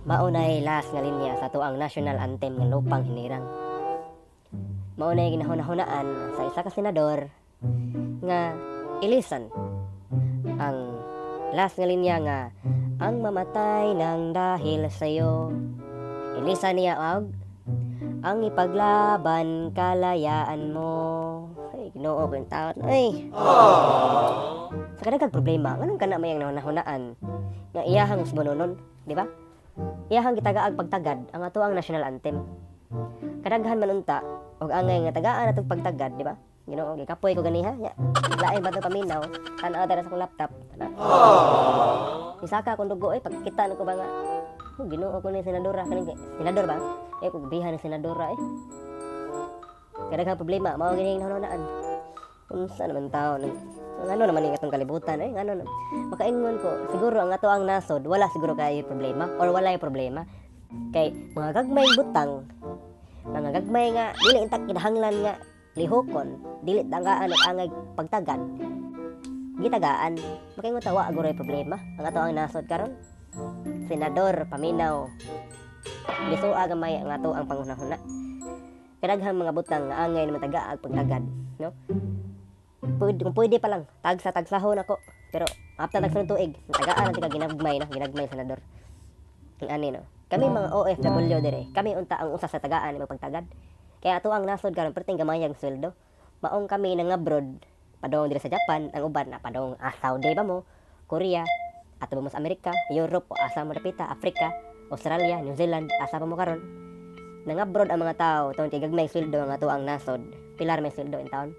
Maunay last nga linya sa tuang national anthem nga Lupang Hinirang. Maunay ginahuna-hunaan sa isa ka senador nga ilisan ang last nga linya nga ang mamatay nang dahil sa'yo. Ilisan niya og ang ipaglaban kalayaan mo. Ay, Ginoo ko yung taon. Ay. Sa kadagag problema, nganong kana may ang nahunaan nga iyahang subunonon, di ba? Iyahang gitagaag pagtagad ang ato ang national anthem. Kadaghan man unta og angay nga tagaan atong pagtagad, di ba? Ginoo, gikapoy ko ganiha. Ya. Lain ba to paminaw? Tan-aw dara sa akong laptop. Isaka akong dugo pagkita ko ba nga. Ginoo ko ni senadora kaning senador ba? Kung diha ni senadora Kadaghan problema mao gini nahunaan. Unsa naman tawo ano naman ning atong kalibutan ngano makaingon ko siguro ang ato ang nasod wala siguro kay problema or wala yung problema kay mga gagmay butang mga gagmay nga dili intak kinahanglan nga lihokon dili dangaan at angay pagtagad gitagaan makaingon tawa aguro yung problema ang ato ang nasod karon senador paminaw bisuag gamay ang ato ang panghunahuna kadaghang mga butang nga angay naman tagaag pagtagad no kung pwede pa lang tagsahon ako pero after tagsunod tuig tagaan ang ginagmay senador ang ani no kami mga OFW dire kami unta ang usa sa tagaan ni pagtagad kaya ato ang nasod karon perting gamayang sweldo maong kami nang abroad padong dire sa Japan ang uban na padong Saudi ba mo Korea ato ba mo sa Amerika Europe o asa mo dapita Africa Australia New Zealand asa pa mo karon nang abroad ang mga tao tungod kay gagmay sweldo ang ato ang nasod pilar may sweldo in taon.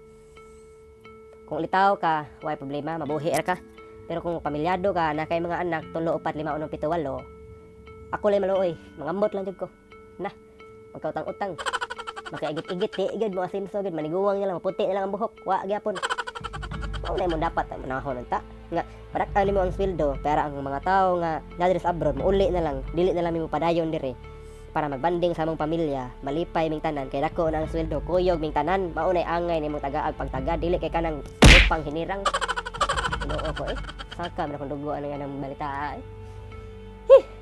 Kung litaw ka, way problema, mabuhi ka. Pero kung pamilyado ka, na kay mga anak, 3, 4, 5, 6, 7, 8, ako lang maluoy, mangambot lang jud ko. Na, magkautang-utang. Makaigit-igit, igid mga simso, gid maniguwang niya lang, maputi nilang ang buhok, wa gyapon. Maunay mo dapat manahon ta. Nga, padak-ani mo ang sweldo, pero ang mga tao nga nadiri sa abroad, mauli na lang, dili na lang mo padayon dire para magbanding sa among pamilya, malipay ming tanan kay dako na ang sweldo, kuyog ming tanan, maunay angay nimong tagaag pagtagad dili kay kanang Lupang Hinirang. Ginoo ko saka man akong dugo ano yan ang balita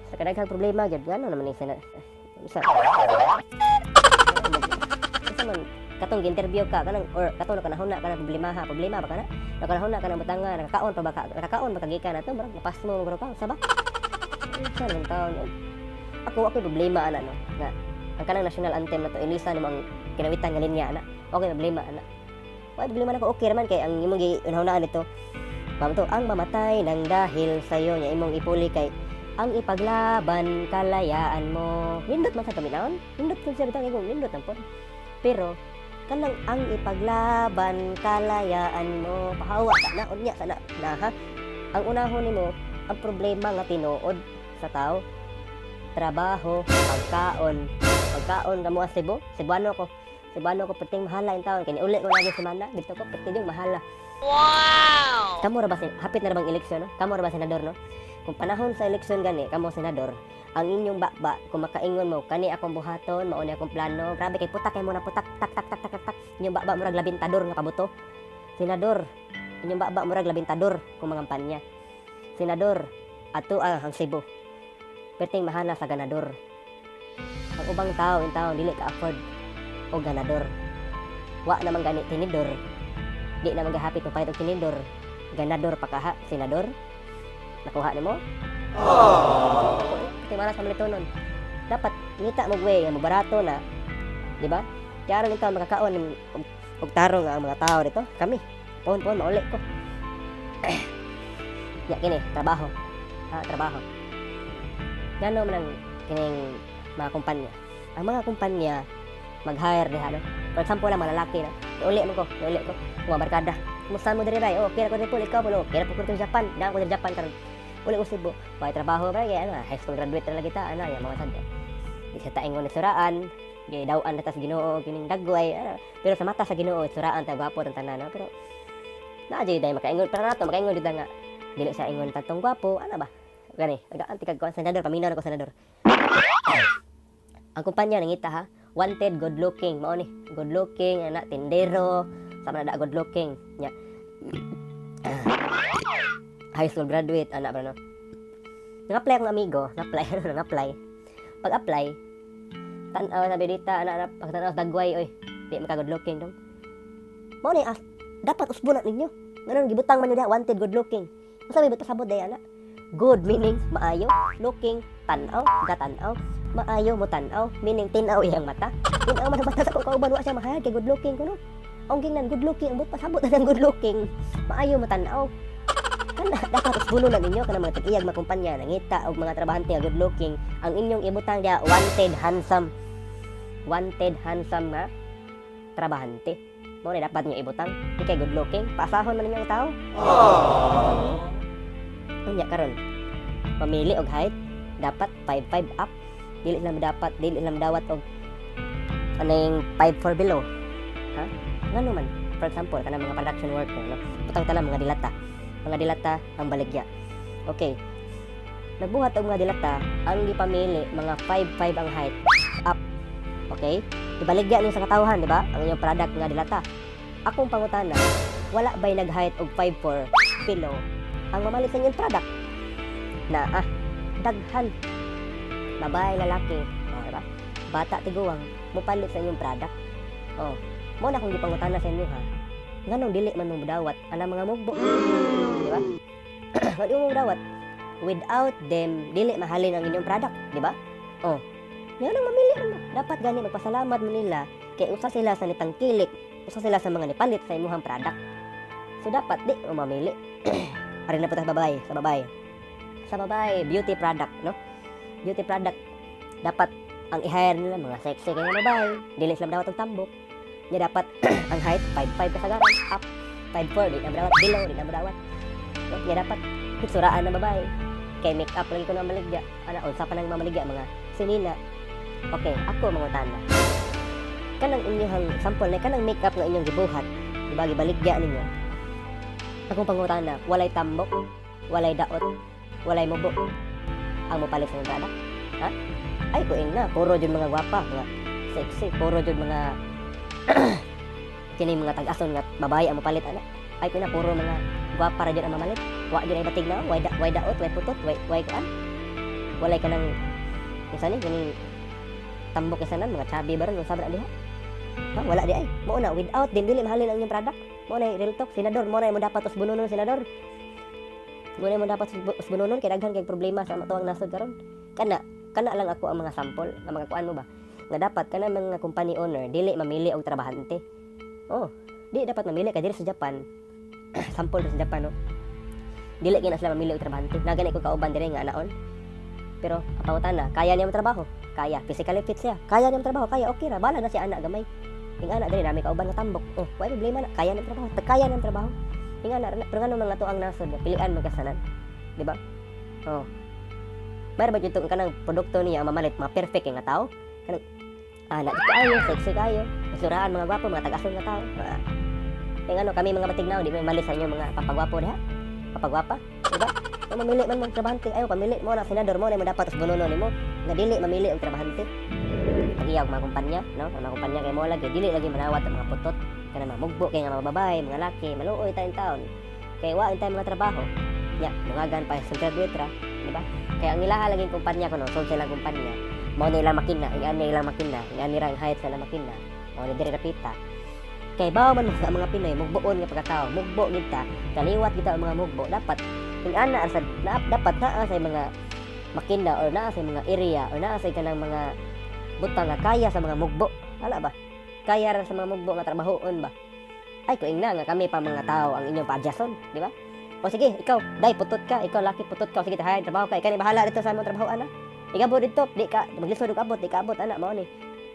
sa kadaghang problema gyud ngano naman ni sa man katong interview ka kanang or katong nakanahuna ka ng problema ba kana nakanahuna ka ng butanga nakakaon ba kagikan ato bro napas mo bro ka sa ba sa lang taon ako problema ana no nga ang kanang national anthem na to ilisa nimong kinawitan nga linya ana okay problema ana problema na ko okay raman kay ang imong giunahunaan nito mamo to ang mamatay nang dahil sayo nya imong ipuli kay ang ipaglaban kalayaan mo nindot man sa paminawon nindot kun siya bitang kay nindot ang pod pero kanang ang ipaglaban kalayaan mo pahawa na unya sana na ha ang unahon nimo ang problema nga tinuod sa tao trabaho, pagkaon kamo sa Cebuano ko perting mahala in taon kini uli ko lagi semana dito ko perting mahala. Wow. Kamo ra ba hapit na ra bang eleksyon no? Kamo ra ba senador no? Kung panahon sa eleksyon gani kamo senador, ang inyong bakba kung makaingon mo kani akong buhaton, mao ni akong plano, grabe kay putak kay mo na putak tak. Inyong bakba murag labintador nga pabuto. Senador, inyong bakba murag labintador kung mangampanya. Senador, ato ang Cebu. Perting mahana sa ganador. Ang ubang tao in taon dili ka afford o ganador. Wa naman gani tinidor. Di naman gahapit mo pahit og tinidor. Ganador pa kaha, senador. Nakuha nimo? Timara sa malitonon. Dapat ngita mo way nga barato na, di ba? Kaya ron ikaw makakaon og tarong ang mga tao dito. Kami. Pon mauli ko. Ya kini trabaho. Trabaho. Gano man ang kining mga kumpanya. Ang mga kumpanya mag-hire diha no. For example lang mga lalaki na. Uli ko. Mga barkada. Kumusta mo diri bay? Oh, kira ko diri po ikaw po. Kira po ko sa Japan. Daan ko sa Japan karon. Uli ko Cebu. May trabaho ba kay high school graduate na kita ya mga sadya. Di sa taingon ni suraan. Gay dawaan na ta sa Ginoo kining dagway. Pero sa mata sa Ginoo suraan ta gwapo ang tanan pero na jay day makaingon para nato makaingon dito nga dili sa ingon tatong gwapo ba? Gani, nag-anti kag senador, paminaw na ko senador. Ang kumpanya nangita ha, wanted good looking mao ni, good looking ana tindero sama na good looking nya. High school graduate ana ba no. Nag-apply akong amigo, nag-apply. Pag-apply, tan-aw sabi dita ana pagtan-aw dagway oy, di man ka good looking dong. Mao ni dapat usbunan ninyo. Ngayon gibutang man niya wanted good looking. Sabi ba pasabot day ana? Good meaning maayo, looking tan-aw, gatan-aw, maayo mo tan-aw, meaning tin-aw iyang mata. Tin-aw man mata sa ko kauban wa siya mahayag kay good looking kuno. Ang gingnan good looking, ambot pasabot na good looking. Maayo mo tan-aw. Kana dapat usbunon na ninyo kana mga tig-iyag makumpanya nangita og mga trabahante nga good looking. Ang inyong ibutang dia wanted handsome. Wanted handsome nga trabahante. Mo na dapat niyo ibutang, di kay good looking, pasahon man ninyo ang tao. Unya karon, mamili og height, dapat 5'5 up. Dili lang dawat og aning 5'4 below. Ha? Ngano man? For example, kana mga production worker, no? Butang tala mga dilata. Mga dilata ang baligya. Okay. Nagbuhat og mga dilata, ang gipamili mga 5'5 ang height up. Okay? Ibaligya niyo sa katawhan, di ba? Ang inyong product nga dilata. Akong pangutana, wala ba'y nag-height og 5'4 below ang mamalit sa inyong product? Na, daghan. Babae, lalaki. O, diba? Bata, tiguwang, mupalit sa inyong product. O, mo na kung gipangutana sa inyo, ha? Nganong dili man mong dawat, anang mga mugbo. Diba? Kung mong dawat, without them, dili mahalin ang inyong product. Diba? O, yan ang mamili mo. Dapat gani magpasalamat mo nila kay usa sila sa nitangkilik, usa sila sa mga nipalit sa imuhang product. So dapat di mo mamili. Ari na putas sa babae, beauty product, no? Beauty product. Dapat ang i-hire nila mga sexy kay mga babae, dili sila dawat og tambok. Nya dapat ang height 5'5 kasagaran, up 5'4 di na dawat below, di na dawat. No? Nya dapat suraan ng babae. Kay make up lagi ko na maligya. Ana unsa pa nang mamaligya mga sinina. Okay, ako mangutana. Kanang inyong sample na kanang makeup nga inyong gibuhat, diba gibaligya ninyo. Akong pangutana, walay tambok, walay daot, walay mubo. Ang mopalit sa product. Ha? Ay kuing na, puro jud mga gwapa, mga sexy, puro jud mga kini mga tag-ason nga babae ang mopalit ana. Ay kuing na puro mga gwapa ra jud ang mamalit. Wa jud ay batig na, way daot, way putot, way kuan. Walay kanang isa ni kini tambok isanan mga chubby baron no sabra diha. Ha, wala di ay. Mo na without them dili mahalin ang inyong product. Mo na real talk senador, mo na mo dapat usbunonon senador. Mo na mo dapat usbunonon kay daghan kay problema sa matuang nasod karon. Kana lang ako ang mga sample nga mga kuan mo ba. Nga dapat kana mga company owner dili mamili og trabahante. Oh, di dapat mamili kay diri sa Japan. Sample sa Japan no. Dili gyud sila mamili og trabahante. Nagani ko kauban diri nga anaon. Pero apangutan na, kaya niya trabaho. Kaya, physically fit siya. Kaya niya trabaho, kaya okay ra. Bala na si anak gamay. Ing anak diri nami kauban nga tambok. Oh, why problema na? Kaya niya trabaho. Kaya niya trabaho. Ing anak pero ngano mga tuang nasod, pilian magkasanan. Di ba? Oh. Mayroon ba yung kanang produkto niya ang mamalit mga perfect nga tao? Kanang anak kayo, sexy kayo. Masuraan mga gwapo, mga tag-ason nga tao. Ing ano kami mga batignaw, di ba malit sa inyo mga papagwapo diha? Papagwapa, di ba? Kung mamili man mong trabahante, ayaw pamili mo na senador mo na mo dapat usbunonon nimo. Nga dili mamili og trabahante. Pagiyaw mga kumpanya, no? Ang mga kumpanya kay mo lagi dili lagi manawat ang mga putot. Kana mga mugbo kay nga mga babae, mga laki, maluoy tayong taon. Kay wa intay mga trabaho. Nya, lungagan pa sa graduate ra, di ba? Kaya ang ilaha laging kumpanya ko no, so sila kumpanya. Mao na ilang makina, ilang makina, ilang ra ang height sa makina. Mao ni diri rapita. Kay bawo man sa mga Pinoy mugboon nga pagkatao, mugbo gid ta, kaliwat kita ang mga mugbo dapat kung ana sa dapat naa sa mga makina or naa sa mga area or naa sa kanang mga butang nga kaya sa mga mugbo. Ala ba? Kaya ra sa mga mugbo nga trabahoon ba? Ay kuing na nga kami pa mga tao ang inyong paadyason, di ba? O sige, ikaw, dai putot ka, ikaw laki putot ka, sige tahay trabaho ka, kani bahala dito sa imong trabaho ana. Igabot dito, di ka maglisod og abot, di ka abot ana mao ni.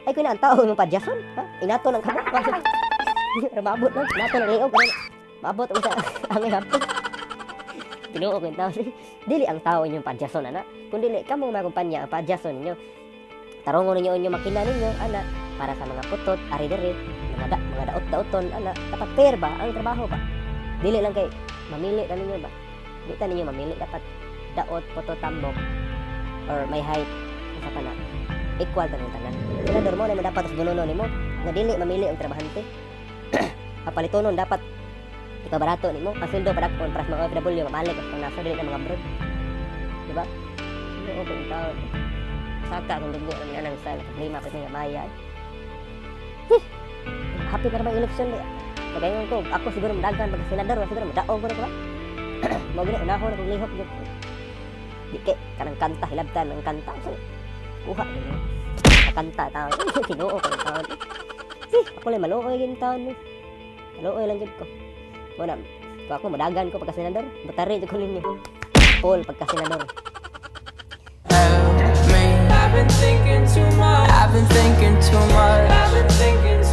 Ay kuing na ang tao imong paadyason, ha? Inato lang ka. Mabot lang, nato ng liog, mabot ang sa aming hapon. Tinuo ko yung tao, dili ang tao inyong padyason, ana. Kung dili, kamong mga kumpanya, ang padyason ninyo. Tarungon ninyo inyong makina ninyo, ana, para sa mga putot, ari-diri, mga daot-daoton, ana. Dapat fair ba ang trabaho ba? Dili lang kay, mamili na ninyo ba? Di ta ninyo mamili, dapat daot, putot, tambok, or may height, isa pa na. equal ta ng tanan. Senador mo na mo dapat sa bununo nimo nga dili mamili og trabahante. Kapalitonon dapat ikabarato nimo ang sweldo para kon para sa mga OFW mamalik ang nasa dili na mga abroad. Di ba? Oo, kung tao. Saka kung dugo na nang sa problema pa nga bayad. Happy ka na bang election di? Kagayon ko, ako siguro madagan pagka senador, siguro madaog ko na ba? Mo gani unahon na kong lihok gyud. Di kay kanang kanta hilabtan ang kanta. So, kuha niyo. Kanta tao. Tinuo ko tao. Ako lang maluoy gin taon ni. Maluoy lang jud ko. Mo na ako madagan ko pagka senador, batari jud ko ninyo. Paul pagka senador. I've been thinking too much. I've been thinking too much. I've been thinking